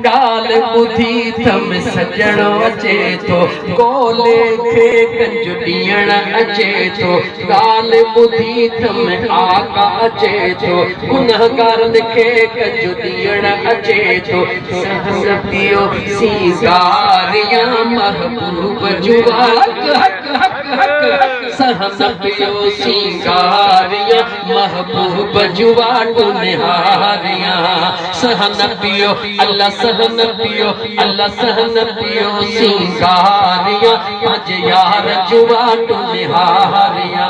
गाल बुधी थम सजणो अचे थो कोले खे कंज ॾियण अचे थो गाल बुधी थम आका अचे थो गुनहगारन खे कंज ॾियण अचे थो सहन पियो सिंगारिया महबूब जुवा सहन पियो सिंगारिया महबूब जुवा निहारिया सहन पियो अल्लाह सहन पियो अल्लाह सहन पियो सिंगारिया पंज यार जुवा निहारिया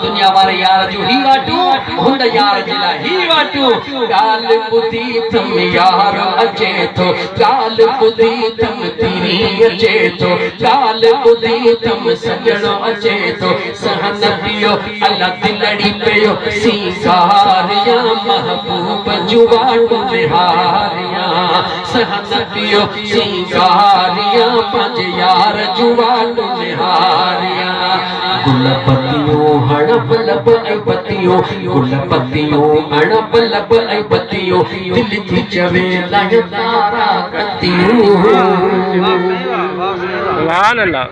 दुनिया वाले यार जो ही वाटू हुंद यार जिला ही वाटू गाल बुधी थम यार अचे थो गाल बुधी थम तिरी अचे थो गाल बुधी थम सजणो अचे थो सहन पियो अल्लाह दिलड़ी पियो सिंगारिया महबूब जुवा निहारिया सहन पियो सिंगारिया पंज यार जुवा निहारिया गुलपतियों हड़प लब ऐ पतियों गुलपतियों हड़प लब ऐ पतियों दिल थी चवे लय तारा कतियों सुभान अल्लाह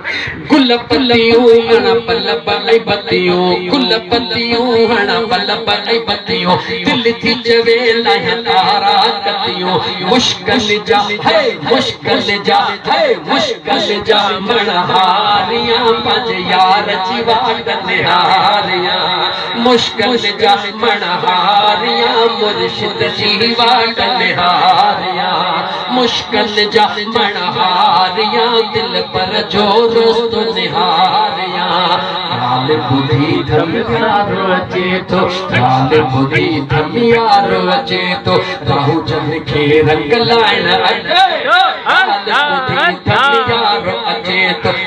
गुलपतियों हड़प लब ऐ पतियों गुलपतियों हड़प लब ऐ पतियों दिल थी चवे लय तारा कतियों मुश्किल जा है मुश्किल जा है मुश्किल जा मनहारियां पंज यार जीवा निहारिया मुश्किल जा मनहारिया मुर्शिद जीवा निहारिया मुश्किल जा मनहारिया दिल पर जो रोस्त निहारिया गाल बुधी थम यारो अचे थो गाल बुधी थम यारो अचे थो राहु जन खे रंग लाइण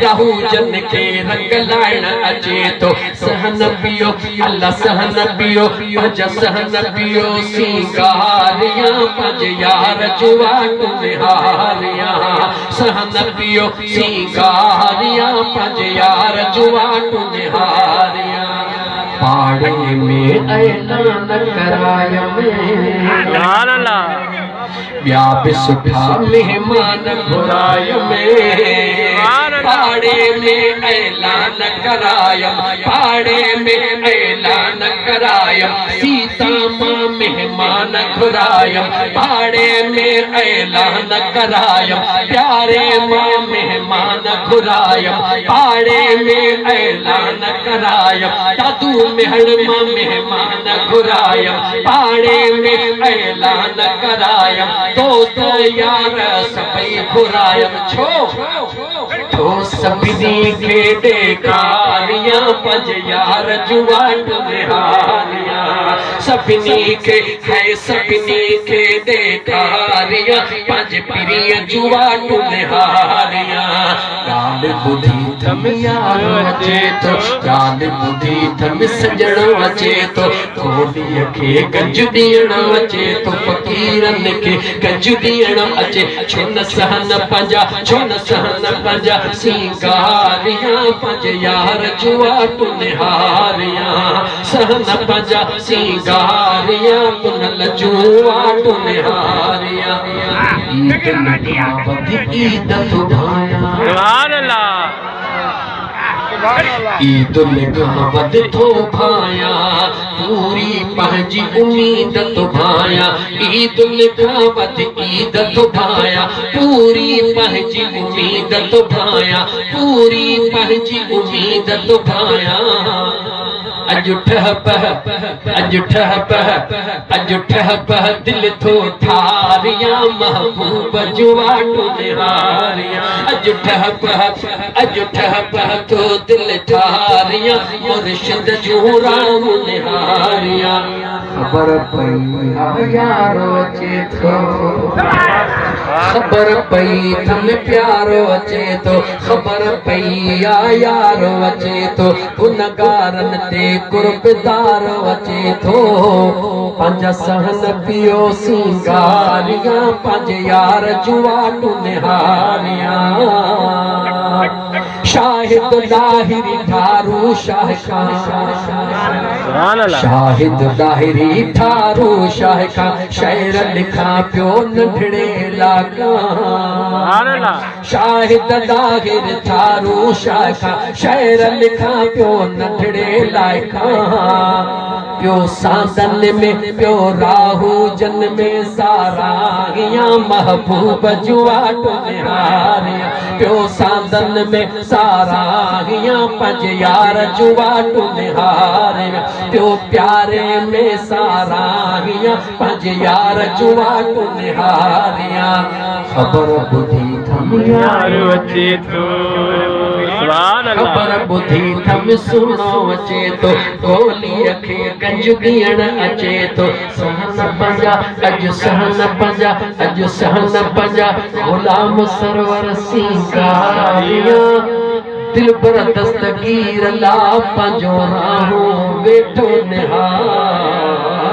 राहु जन खे रंग लाइण अचे तो सहन पियो अल्लाह सहन पियो पंज सहन पियो सिंगारिया पंज यार जुवा निहारिया सहन पियो सिंगारिया पंज यार जुवा निहारिया पाड़े में ऐलान कराया में ब्या पे सुठा मेहमान घुराय में पाड़े में ऐलान करायम पाड़े में ऐलान करायम सीता मां मेहमान घुरायम पाड़े में ऐलान करायम प्यारे मां मेहमान घुरायम पाड़े में ऐलान करायम दादू मेहर मां मेहमान घुरायम पाड़े में ऐलान करायम दोस्त यार सभई घुरायम छो सभिनी खे ॾेखारिया पंज यार जुवा निहारिया सभिनी खे है सभिनी खे ॾेखारिया पंज पिरीअ जुवा निहारिया गाल बुधी थम यारो अचे थो गाल बुधी थम सजणो अचे थो कोडीअ खे गंज ॾियणो अचे थो फ़क़ीरन खे गंज ॾियणो अचे छो न सहन पंजा छो न सहन पंजा सिंगारिया पंज यार जुवा निहारिया सहन पंजा सिंगारिया पुनल जुवा निहारिया ईद ईद निगावत थो भाया पूरी पंहिंजी उम्मीद तो भाया ईद निगावत ईद तो भाया पूरी पंहिंजी उम्मीद तो भाया पूरी पंहिंजी उम्मीद तो भाया अज ठह पह दिल थो ठारिया महबूब जुवा निहारिया अज ठह पह तो दिल ठारिया मुर्शिद जो राम निहारिया खबर पई यारो अचे थो खबर पई थम प्यारो अचे थो खबर पई यारो अचे थो गुनहगारन ते कुर्बदार अचे थो पंज सहन पियो सिंगारिया पंज यार जुवा निहारिया शाहिद लाहिरी ठारू शाह खां, शाहिद लाहिरी ठारू शाह खां, शेर लिखा पियो नंढड़े लाका। शाहिद लाहिरी ठारू शाह खां, शेर लिखा पियो नंढड़े लाका। पियो सांदन में पियो राहू जन में सारागियां, महबूब जुवाट निहारिया। पियो सांदन में सारागियां, पंज यार जुवाट निहारिया। पियो प्यारे में सारागियां, पंज यार जुवाट निहारिया। खबर बुधी थम यार अचे तो, खबर बुधी थम सुनो अचे तो, गोली खे गंज ॾियण अचे तो। सहन पंजा अॼु सहन पंजा, अॼु सहन पंजा, गुलाम सरवर सिंगारिया। दिल पर दस्तगीर ला पंजो राहो वेठो निहार।